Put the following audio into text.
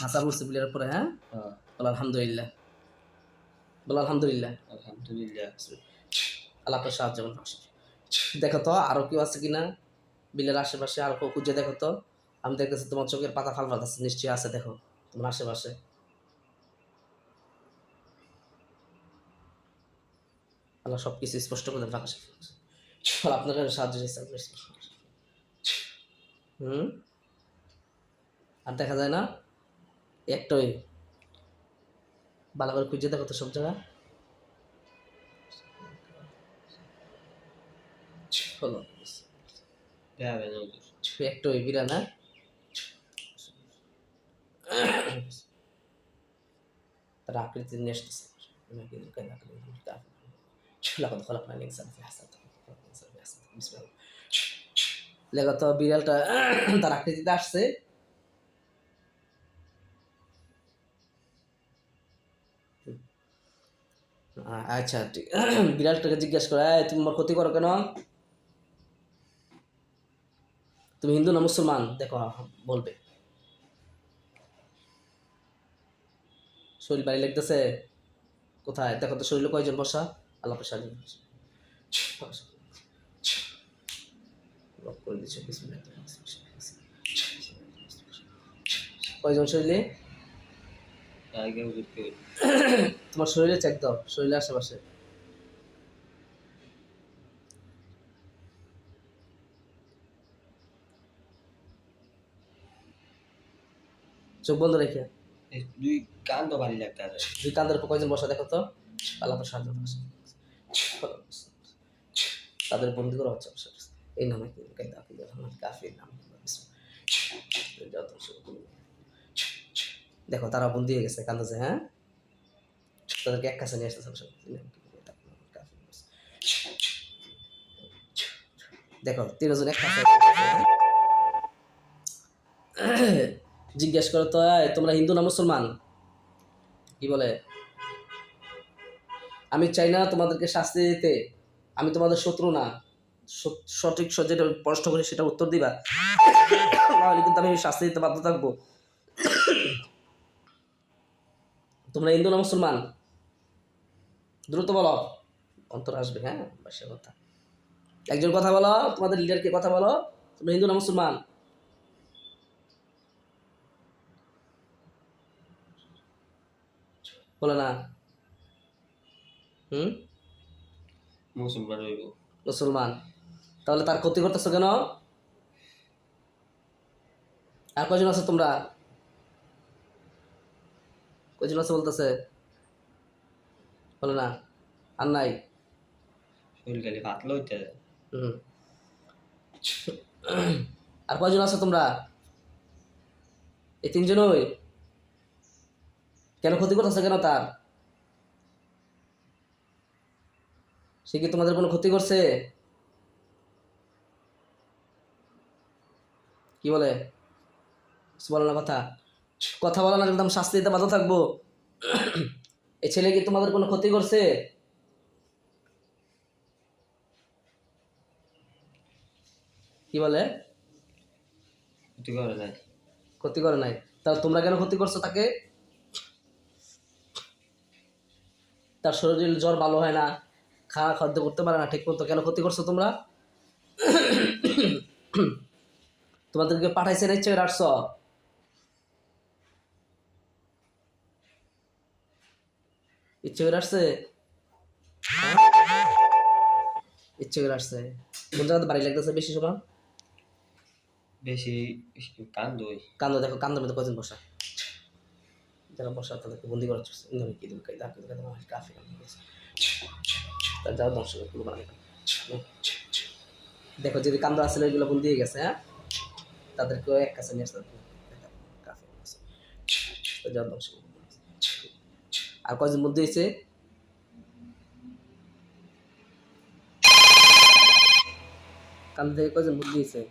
হাসা বলছে বিলের পরে, হ্যাঁ বল আলহামদুলিল্লাহ, বল আলহামদুলিল্লাহ। আলহামদুলিল্লাহ। আল্লাহ আপনার সাহায্য করুন। দেখো তো আরো কেউ আছে কিনা বিলের আশেপাশে, আর কেউ খুঁজে দেখো তো। আমি দেখতেছি তোমার চোখের পাতা ফালফালাচ্ছে, নিশ্চয়ই আছে, দেখো তোমার আশেপাশে। আল্লাহ সবকিছু স্পষ্ট করে দেন আকাশে। আপনার কাছে সাহায্য চাইছি। আর দেখা যায় না একটাই, ভালো করে খুঁজে দেখো তো সব জায়গা। হলো একটাই বিরা না, তার আকৃতি নিয়ে আসতেছে। লেখা তো বিড়ালটা তার আকৃতিতে আসছে। আচ্ছা ঠিক, বিড়ালটাকে জিজ্ঞাসা করে তুমি আমার ক্ষতি করো কেন, তুমি হিন্দু না মুসলমান, দেখো বলবে। শরীর বাড়ি লাগতেছে কোথায়, দেখো তো শরীরে কয়জন বসা, আল্লাহ প্রসাদ করে দিচ্ছে। কয়জন শরীরে, তোমার শরীরে চেক দাও, শরীরের আশেপাশে। চোখ বন্ধ রেখে দুই কান তো ভারী লাগতে আছে, দুই কান্দের উপর কয়জন বসা দেখো তো, আল্লাহ তো সাহায্য তাদের বন্দি করা হচ্ছে। এই নামে কাফির নাম। দেখো তারা বন্দি হয়ে গেছে, কান্দাছে, হ্যাঁ তাদেরকে এক কাছে নিয়ে আসতেছে। দেখো তিনজন এক কাছে। জিজ্ঞেস করো তো তোমরা হিন্দু না মুসলমান, কি বলে। আমি চাই না তোমাদেরকে শাস্তি দিতে, আমি তোমাদের শত্রু না, সঠিক যেটা প্রশ্ন করি সেটা উত্তর দিবা, নাহলে কিন্তু আমি শাস্তি দিতে বাধ্য থাকবো। তোমরা হিন্দু না মুসলমান, দ্রুত বলো, অন্তর আসবে। হ্যাঁ সে কথা, একজন কথা বলো, তোমাদের লিডারকে কথা বলো, তোমরা হিন্দু না মুসলমান। বলে না, মুসলমান হইব। মুসলমান, তাহলে তার ক্ষতি করতেছো কেন। আর কয়জন আছে তোমরা, কয়জন আছে বলতেছে, বলে না, আর নাই। শরীর খালি পাতলা হইতে, আর কয়জন আছে তোমরা, এই তিনজনই। কেন ক্ষতি করতেছে কেন তার, সে কি তোমাদের কোনো ক্ষতি করছে, কি বলে, বলো না কথা, কথা বলো না, একদম শাস্তি দিতে বাধ্য থাকবো। এই ছেলে কি তোমাদের কোনো ক্ষতি করছে, কি বলে, ক্ষতি করে নাই, ক্ষতি করে নাই, তাহলে তোমরা কেন ক্ষতি করছো তাকে। তার শরীরের জ্বর ভালো হয় না, খাওয়া খাদ্য করতে পারে না ঠিক মতো, কেন ক্ষতি করছো তোমরা। তোমাদেরকে পাঠাইছে না ইচ্ছে করে আসছো, ইচ্ছে করে আসছে, ইচ্ছে করে আসছে। কোন জায়গাতে বাড়ি লাগতেছে বেশি সময়, বেশি কান্দই, কান্দ দেখো কান্দের মধ্যে কজন বসা, যারা বসা তাদেরকে বন্দি করা হচ্ছে। কি দিন কাফি যাও ধ্বংস করে বানাবে। দেখো যদি কান্দ আসলে ওইগুলো বন্দি হয়ে গেছে, হ্যাঁ তাদেরকেও এক কাছে নিয়ে আসতে যাও ধ্বংস। আর কয়জন বন্দি হয়েছে, কান্দ থেকে কয়জন বন্দি হয়েছে।